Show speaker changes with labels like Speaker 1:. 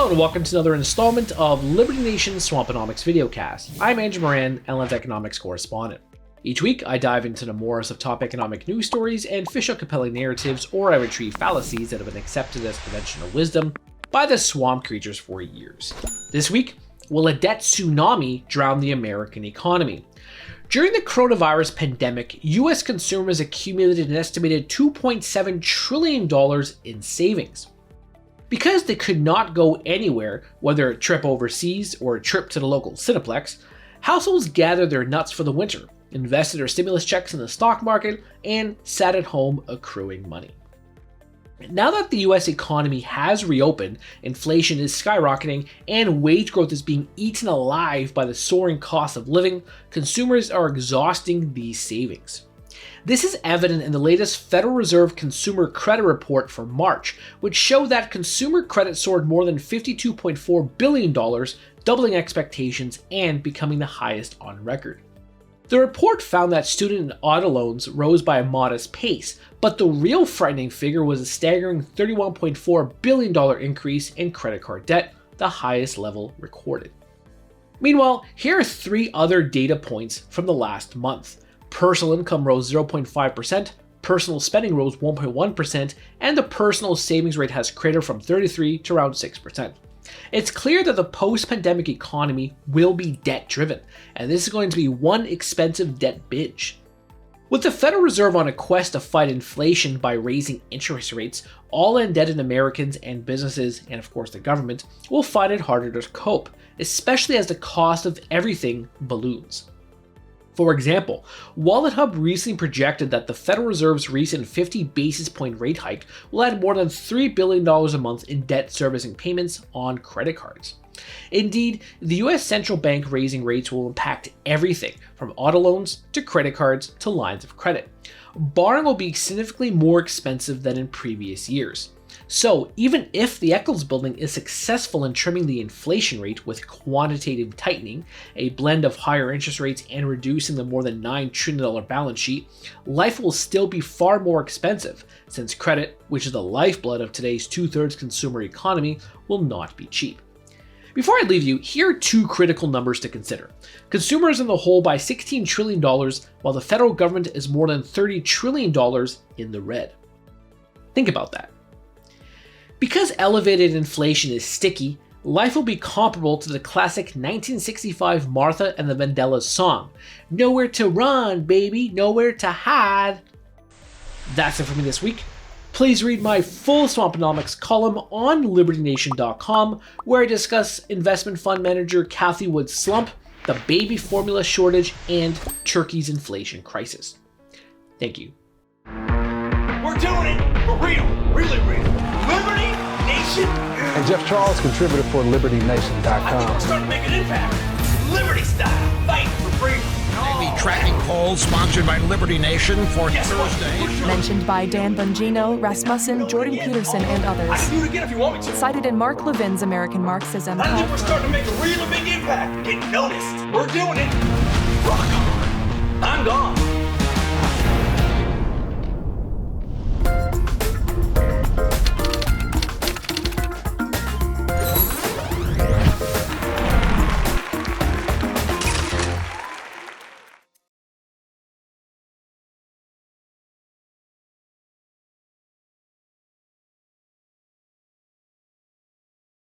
Speaker 1: Hello and welcome to another installment of Liberty Nation's Swamponomics videocast. I'm Andrew Moran, Atlanta economics correspondent. Each week, I dive into the morass of top economic news stories and fish out compelling narratives, or I retrieve fallacies that have been accepted as conventional wisdom by the swamp creatures for years. This week, will a debt tsunami drown the American economy? During the coronavirus pandemic, US consumers accumulated an estimated $2.7 trillion in savings. Because they could not go anywhere, whether a trip overseas or a trip to the local Cineplex, households gathered their nuts for the winter, invested their stimulus checks in the stock market, and sat at home accruing money. Now that the US economy has reopened, inflation is skyrocketing, and wage growth is being eaten alive by the soaring cost of living, consumers are exhausting these savings. This is evident in the latest Federal Reserve Consumer Credit Report for March, which showed that consumer credit soared more than $52.4 billion, doubling expectations and becoming the highest on record. The report found that student and auto loans rose by a modest pace, but the real frightening figure was a staggering $31.4 billion increase in credit card debt, the highest level recorded. Meanwhile, here are three other data points from the last month. Personal income rose 0.5%, personal spending rose 1.1%, and the personal savings rate has cratered from 33 to around 6%. It's clear that the post-pandemic economy will be debt-driven, and this is going to be one expensive debt binge. With the Federal Reserve on a quest to fight inflation by raising interest rates, all indebted Americans and businesses, and of course the government, will find it harder to cope, especially as the cost of everything balloons. For example, WalletHub recently projected that the Federal Reserve's recent 50 basis point rate hike will add more than $3 billion a month in debt servicing payments on credit cards. Indeed, the US central bank raising rates will impact everything from auto loans to credit cards to lines of credit. Borrowing will be significantly more expensive than in previous years. So, even if the Eccles building is successful in trimming the inflation rate with quantitative tightening, a blend of higher interest rates and reducing the more than $9 trillion balance sheet, life will still be far more expensive, since credit, which is the lifeblood of today's two-thirds consumer economy, will not be cheap. Before I leave you, here are two critical numbers to consider. Consumers in the hole by $16 trillion, while the federal government is more than $30 trillion in the red. Think about that. Because elevated inflation is sticky, life will be comparable to the classic 1965 Martha and the Vandellas song, "Nowhere to run, baby, nowhere to hide." That's it for me this week. Please read my full Swamponomics column on LibertyNation.com, where I discuss investment fund manager Cathie Wood's slump, the baby formula shortage, and Turkey's inflation crisis. Thank you.
Speaker 2: We're doing it for real, really real. Liberty Nation.
Speaker 3: And Jeff Charles, contributor for LibertyNation.com.
Speaker 2: I think we're starting to make an impact. Liberty style, fight for freedom.
Speaker 4: The tracking poll sponsored by Liberty Nation for Thursday.
Speaker 5: Mentioned by Dan Bongino, Rasmussen, Jordan Peterson, and
Speaker 2: I
Speaker 5: others.
Speaker 2: can do it again if you want me to.
Speaker 5: Cited in Mark Levin's American Marxism.
Speaker 2: I think we're starting to make a really big impact. Get noticed. We're doing it. Rock on. I'm gone.